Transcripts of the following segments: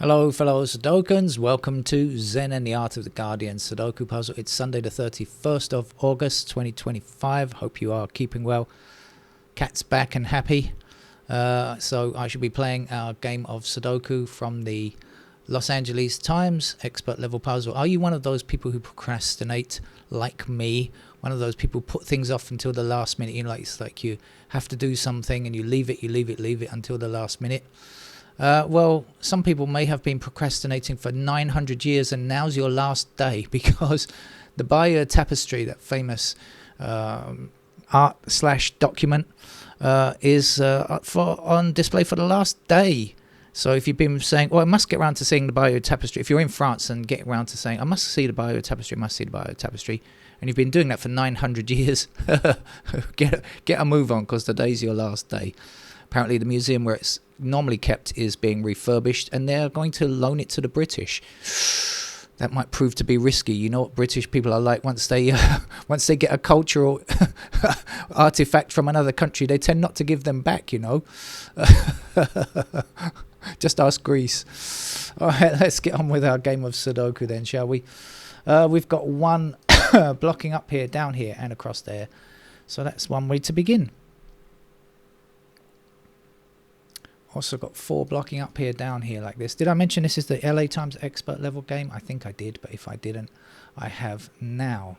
Hello fellow Sudokans, welcome to Zen and the Art of the Guardian Sudoku Puzzle. It's Sunday the 31st of August 2025. Hope you are keeping well. Cat's back and happy. So I should be playing our game of Sudoku from the Los Angeles Times expert level puzzle. Are you one of those people who procrastinate like me? One of those people who put things off until the last minute. You know, it's like you have to do something and you leave it until the last minute. Well, some people may have been procrastinating for 900 years and now's your last day because the Bayeux Tapestry, that famous art/document, is on display for the last day. So if you've been saying, well, I must get around to seeing the Bayeux Tapestry, if you're in France and get around to saying, I must see the Bayeux Tapestry, and you've been doing that for 900 years, get a move on because today's your last day. Apparently the museum where it's normally kept is being refurbished and they're going to loan it to the British. That might prove to be risky. You know what British people are like. Once they get a cultural artifact from another country, they tend not to give them back, you know. Just ask Greece. All right, let's get on with our game of Sudoku then, shall we? We've got one blocking up here, down here, and across there. So that's one way to begin. Also got 4 blocking up here, down here like this. Did I mention this is the LA Times expert level game? I think I did, but if I didn't, I have now.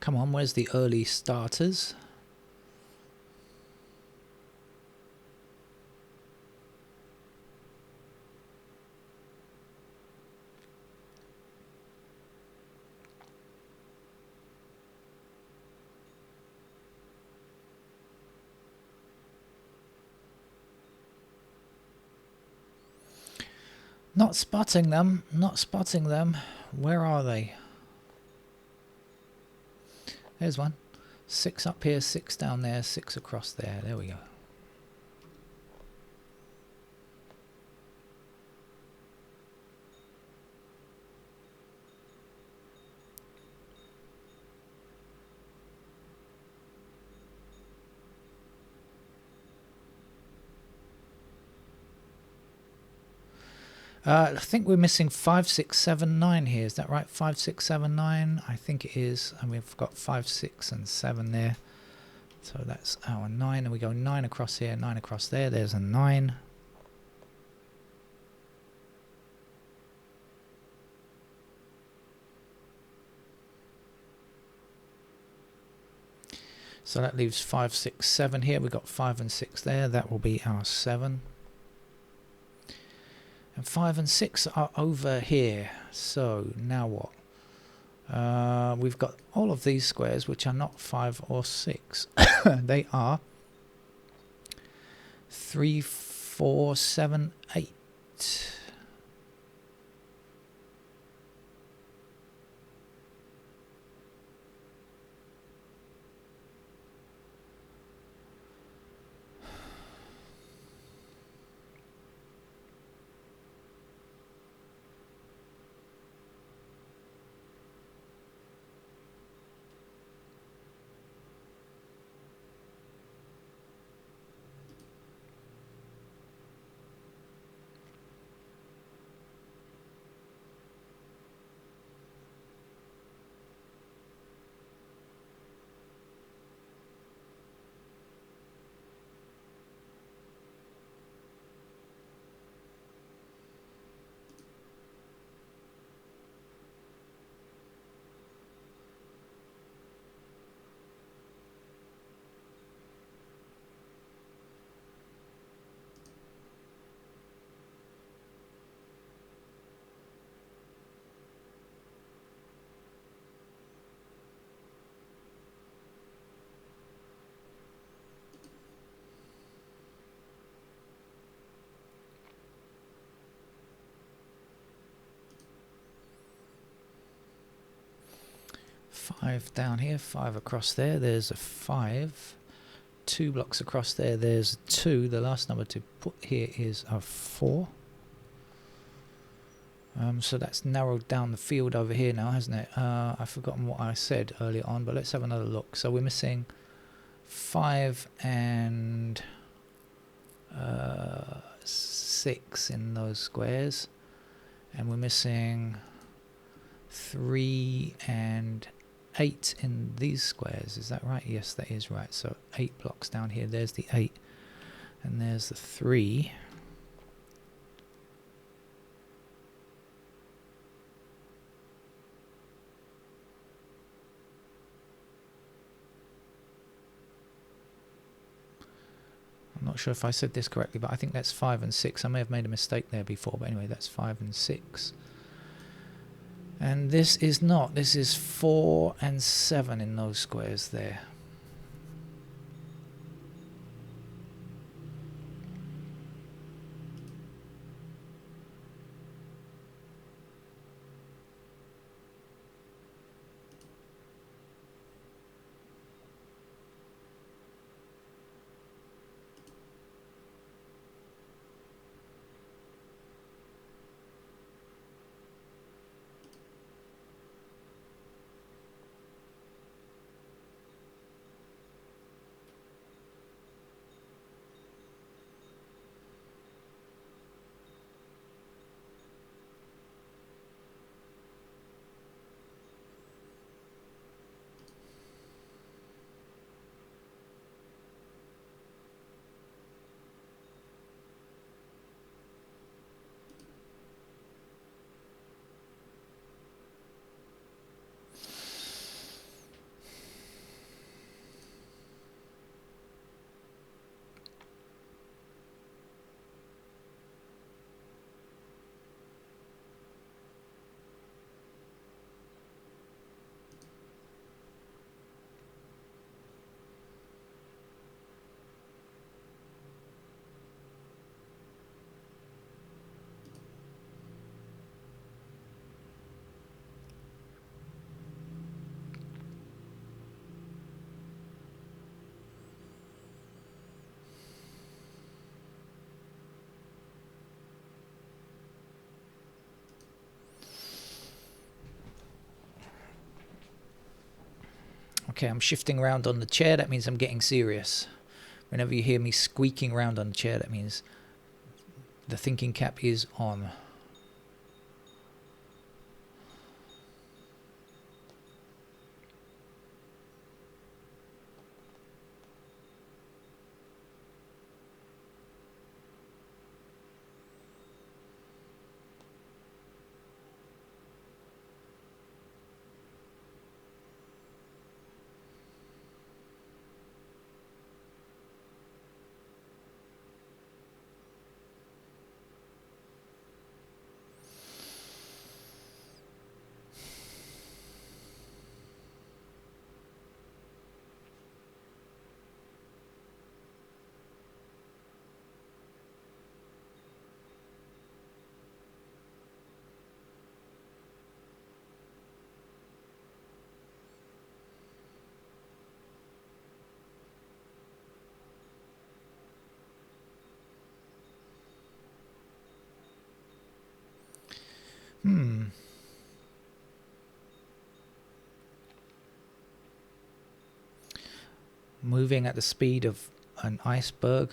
Come on, where's the early starters? Not spotting them, not spotting them. Where are they? There's one. 6 up here, 6 down there, 6 across there. There we go. I think we're missing 5, 6, 7, 9 here. Is that right? 5, 6, 7, 9. I think it is. And we've got 5, 6, and 7 there. So that's our 9. And we go 9 across here, 9 across there. There's a 9. So that leaves 5, 6, 7 here. We've got 5 and 6 there. That will be our 7. And 5 and 6 are over here. So now what? We've got all of these squares which are not 5 or 6. They are 3, 4, 7, 8. 5 down here, 5 across there, there's a 5. 2 blocks across there, there's 2. The last number to put here is a 4. So that's narrowed down the field over here now, hasn't it? I've forgotten what I said earlier on, but let's have another look. So we're missing 5 and 6 in those squares, and we're missing 3 and 8 in these squares. Is that right? Yes, that is right. So 8 blocks down here. There's the 8, and there's the 3. I'm not sure if I said this correctly, but I think that's 5 and 6. I may have made a mistake there before, but anyway, that's 5 and 6. And this is not. This is 4 and 7 in those squares there. Okay, I'm shifting around on the chair. That means I'm getting serious. Whenever you hear me squeaking around on the chair, that means the thinking cap is on. Moving at the speed of an iceberg.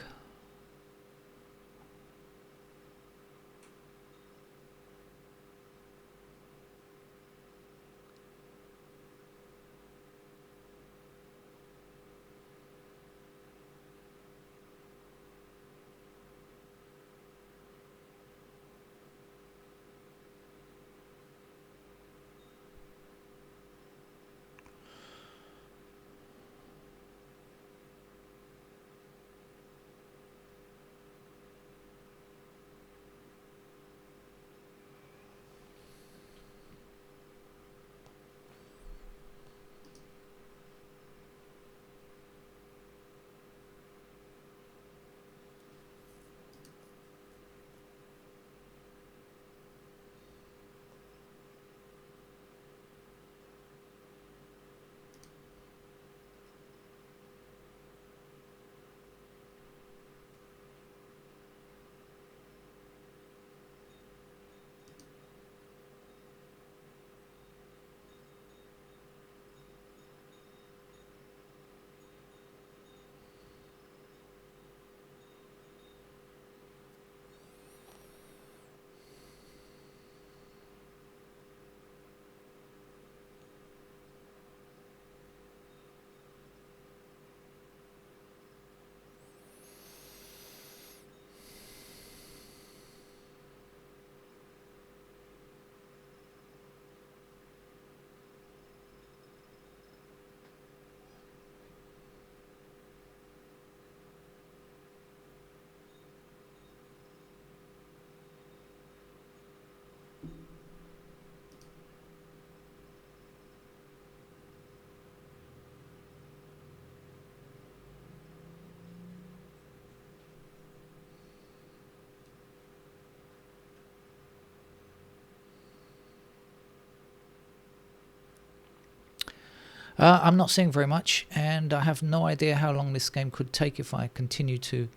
I'm not seeing very much, and I have no idea how long this game could take if I continue to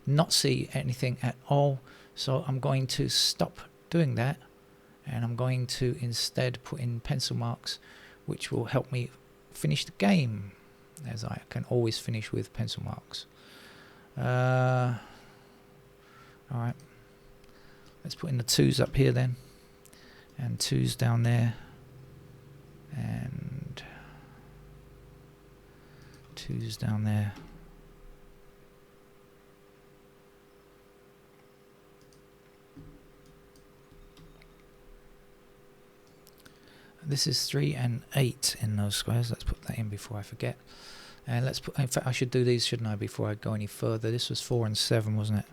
not see anything at all. So I'm going to stop doing that, and I'm going to instead put in pencil marks, which will help me finish the game, as I can always finish with pencil marks. Alright, let's put in the 2s up here then, and 2s down there, and 2s down there. This is 3 and 8 in those squares. Let's put that in before I forget. And let's put, in fact I should do these, shouldn't I, before I go any further. This was 4 and 7, wasn't it?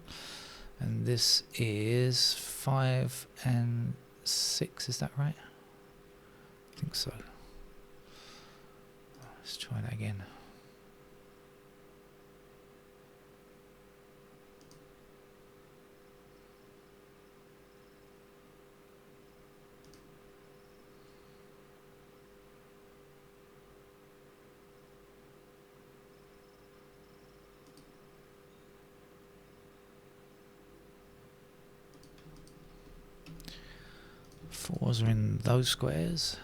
And this is 5 and 6, is that right? I think so. Let's try that again. Fours are in those squares.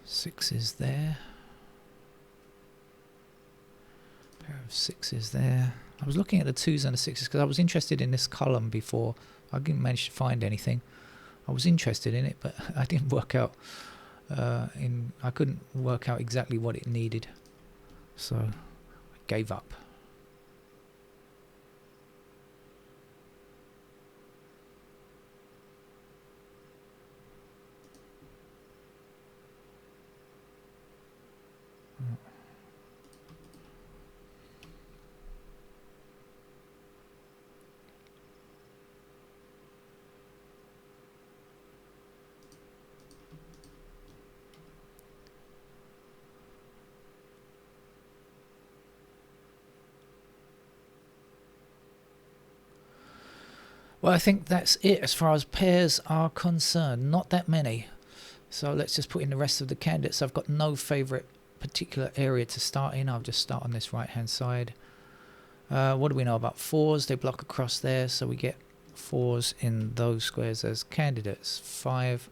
Sixes there. Pair of 6s there. I was looking at the 2s and the 6s because I was interested in this column before. I didn't manage to find anything. I was interested in it, but I didn't work out. I couldn't work out exactly what it needed, so I gave up. Well, I think that's it as far as pairs are concerned. Not that many. So let's just put in the rest of the candidates. I've got no favourite particular area to start in. I'll just start on this right hand side. What do we know about 4s? They block across there, so we get 4s in those squares as candidates. 5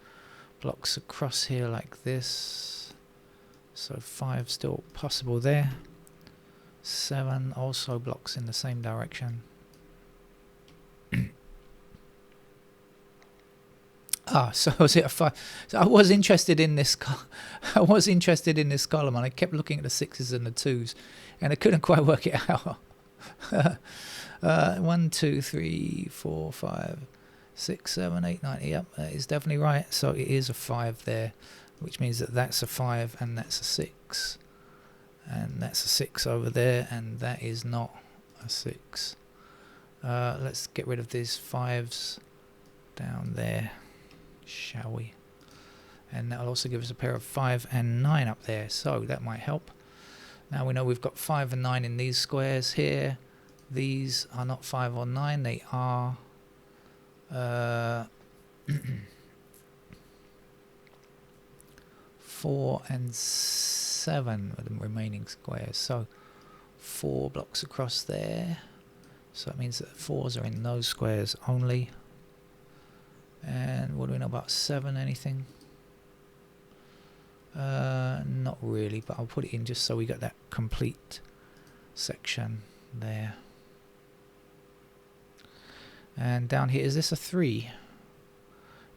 blocks across here like this. So 5 still possible there. 7 also blocks in the same direction. So was it a 5? So I was interested in this. I was interested in this column, and I kept looking at the 6s and the 2s, and I couldn't quite work it out. 1, 2, 3, 4, 5, 6, 7, 8, 9. Yep, that is definitely right. So it is a 5 there, which means that that's a 5 and that's a 6, and that's a 6 over there, and that is not a 6. Let's get rid of these 5s down there, shall we? And that'll also give us a pair of 5 and 9 up there, so that might help. Now we know we've got 5 and 9 in these squares here. These are not 5 or 9, they are 4 and 7 are the remaining squares. So 4 blocks across there, so that means that 4s are in those squares only. And what do we know about 7? Anything? Not really, but I'll put it in just so we got that complete section there. And down here, is this a 3?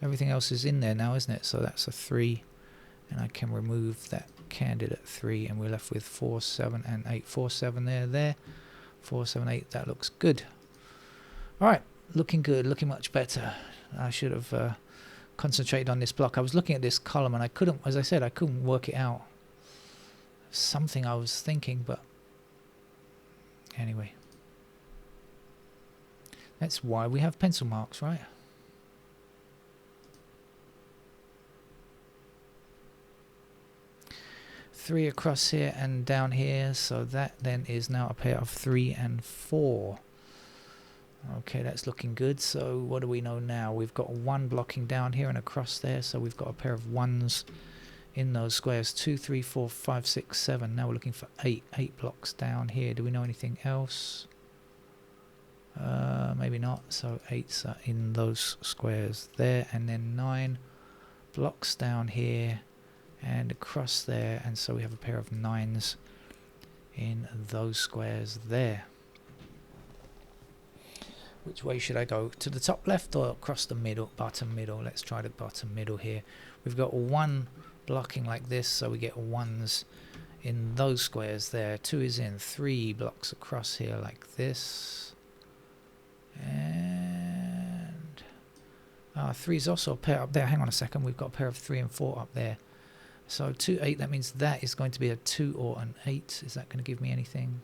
Everything else is in there now, isn't it? So that's a 3, and I can remove that candidate 3, and we're left with 4, 7, and 8. 4, 7 there. 4, 7, 8. That looks good. All right, looking good, looking much better. I should have concentrated on this block. I was looking at this column and I couldn't, as I said, I couldn't work it out. Something I was thinking, but anyway. That's why we have pencil marks, right? 3 across here and down here, so that then is now a pair of 3 and 4. Okay, that's looking good. So what do we know now? We've got 1 blocking down here and across there, so we've got a pair of 1s in those squares. 2, 3, 4, 5, 6, 7. Now we're looking for 8 blocks down here. Do we know anything else? Maybe not. So 8s are in those squares there, and then 9 blocks down here and across there, and so we have a pair of 9s in those squares there. Which way should I go? To the top left or across the middle? Bottom middle. Let's try the bottom middle here. We've got 1 blocking like this, so we get 1s in those squares there. 2 is in. 3 blocks across here like this. And 3 is also a pair up there. Hang on a second. We've got a pair of 3 and 4 up there. So 2, 8, that means that is going to be a 2 or an 8. Is that going to give me anything?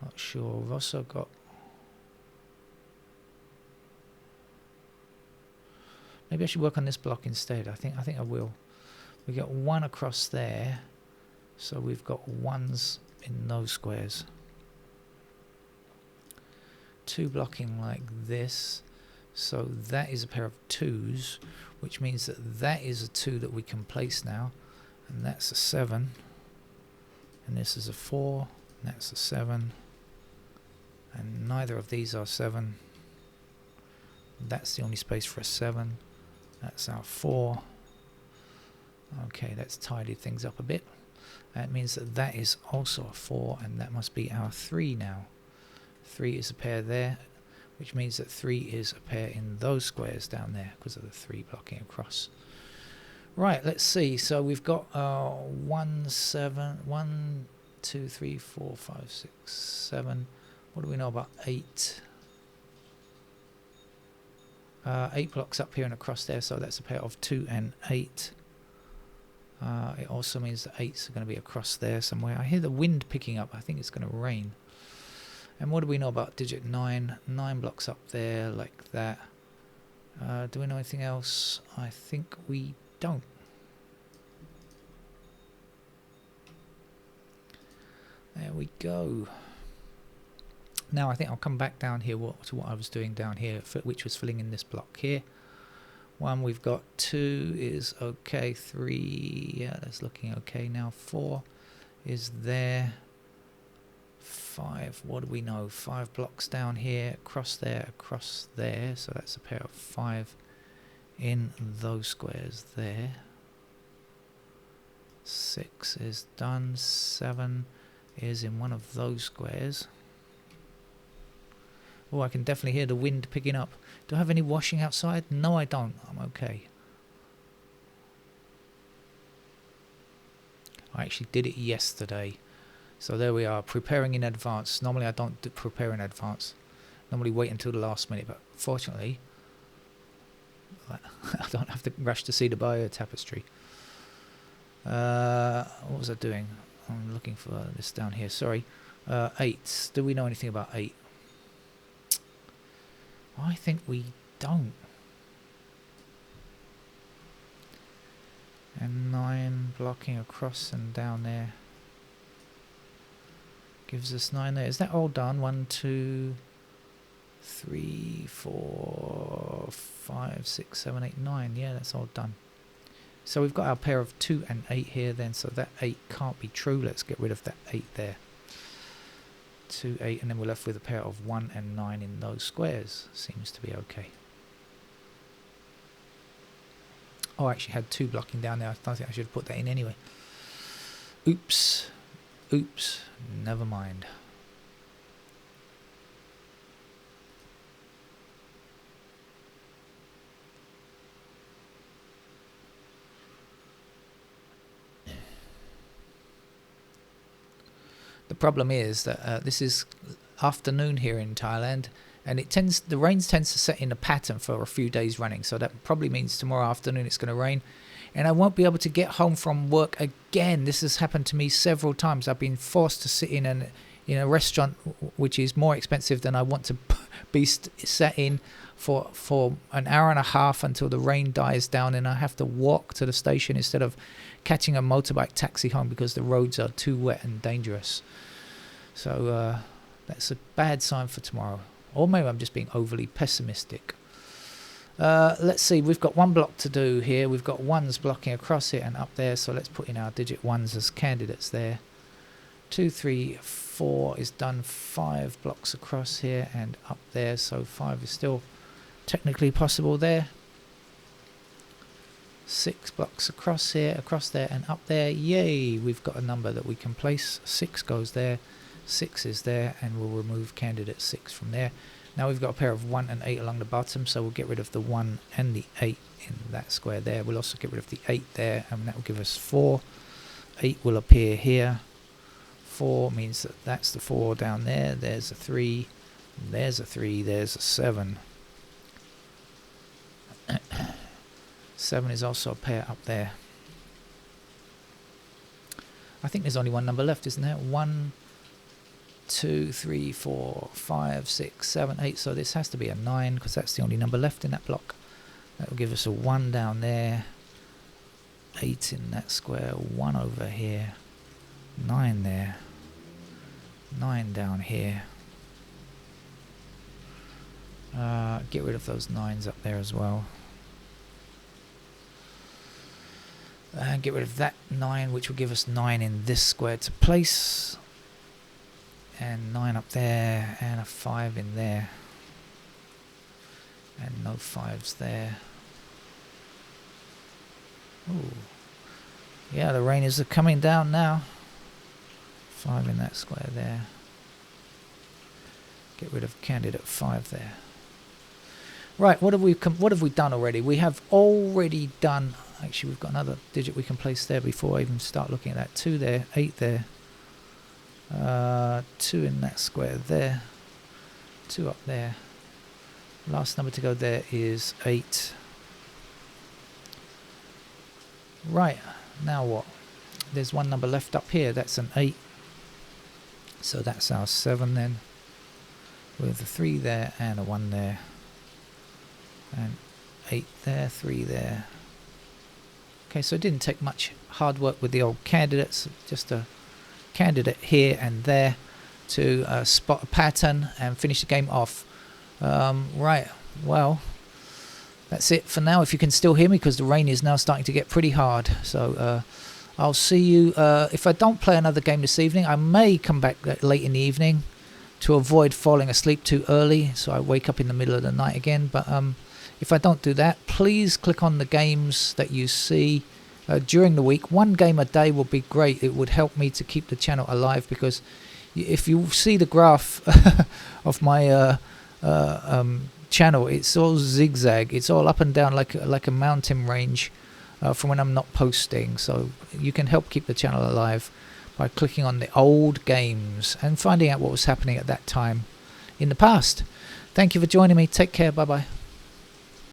Not sure. We've also got... Maybe I should work on this block instead. I think I will. We got 1 across there, so we've got 1s in those squares. 2 blocking like this, so that is a pair of 2s, which means that that is a 2 that we can place now, and that's a 7, and this is a 4, and that's a 7, and neither of these are 7. That's the only space for a 7. That's our 4. Okay, that's tidied things up a bit. That means that that is also a 4, and that must be our 3 now. 3 is a pair there, which means that 3 is a pair in those squares down there because of the 3 blocking across. Right, let's see. So we've got 1, 7, 1, 2, 3, 4, 5, 6, 7. What do we know about 8? 8 blocks up here and across there, so that's a pair of 2 and 8. It also means that 8s are going to be across there somewhere. I hear the wind picking up. I think it's going to rain. And what do we know about digit 9? 9 blocks up there like that. Do we know anything else? I think we don't. There we go. Now I think I'll come back down here to what I was doing down here, which was filling in this block here. 1 we've got, 2 is okay, 3, yeah, that's looking okay now. 4 is there. 5, what do we know? 5 blocks down here, across there, so that's a pair of 5 in those squares there. 6 is done. 7 is in one of those squares. Oh, I can definitely hear the wind picking up. Do I have any washing outside? No, I don't. I'm okay. I actually did it yesterday. So there we are, preparing in advance. Normally I don't prepare in advance. Normally wait until the last minute, but fortunately I don't have to rush to see the bio tapestry. What was I doing? I'm looking for this down here, sorry. 8. Do we know anything about 8? I think we don't. And 9 blocking across and down there gives us 9 there. Is that all done? 1, 2, 3, 4, 5, 6, 7, 8, 9. Yeah, that's all done. So we've got our pair of 2 and 8 here then, so that 8 can't be true. Let's get rid of that 8 there. 2, 8, and then we're left with a pair of 1 and 9 in those squares. Seems to be okay. Oh, I actually had 2 blocking down there. I don't think I should have put that in anyway. Oops. Oops. Never mind. The problem is that this is afternoon here in Thailand, and the rain tends to set in a pattern for a few days running, so that probably means tomorrow afternoon it's going to rain, and I won't be able to get home from work again. This has happened to me several times. I've been forced to sit in a restaurant which is more expensive than I want to be sat in for an hour and a half until the rain dies down, and I have to walk to the station instead of catching a motorbike taxi home because the roads are too wet and dangerous. So that's a bad sign for tomorrow. Or maybe I'm just being overly pessimistic. Let's see, we've got one block to do here. We've got ones blocking across here and up there, so let's put in our digit ones as candidates there. 2, 3, 4 is done. 5 blocks across here and up there, so 5 is still technically possible there. 6 blocks across here, across there and up there. Yay, we've got a number that we can place. 6 goes there, 6 is there, and we'll remove candidate 6 from there. Now we've got a pair of 1 and 8 along the bottom, so we'll get rid of the 1 and the 8 in that square there. We'll also get rid of the 8 there, and that will give us 4. 8 will appear here. 4 means that that's the 4 down there. There's a 3, there's a 3, there's a 7. 7 is also a pair up there. I think there's only one number left, isn't there? 1, 2, 3, 4, 5, 6, 7, 8. So this has to be a 9 because that's the only number left in that block. That will give us a 1 down there, 8 in that square, 1 over here, 9 there, 9 down here. Get rid of those 9s up there as well. And get rid of that 9, which will give us 9 in this square to place. And 9 up there, and a 5 in there. And no 5s there. Ooh. Yeah, the rain is coming down now. 5 in that square there. Get rid of candidate 5 there. Right, what have we done already? We have already done. Actually, we've got another digit we can place there before I even start looking at that. 2 there, 8 there. 2 in that square there. 2 up there. Last number to go there is 8. Right, now what? There's one number left up here. That's an 8. So that's our 7 then. With a 3 there and a 1 there. And 8 there, 3 there. Okay, so it didn't take much hard work with the old candidates. Just a candidate here and there to spot a pattern and finish the game off. Right, well, that's it for now. If you can still hear me, because the rain is now starting to get pretty hard. So I'll see you. If I don't play another game this evening, I may come back late in the evening to avoid falling asleep too early, so I wake up in the middle of the night again. But if I don't do that, please click on the games that you see during the week. 1 game a day would be great. It would help me to keep the channel alive, because if you see the graph of my channel, it's all zigzag. It's all up and down like a mountain range from when I'm not posting. So you can help keep the channel alive by clicking on the old games and finding out what was happening at that time in the past. Thank you for joining me. Take care. Bye bye.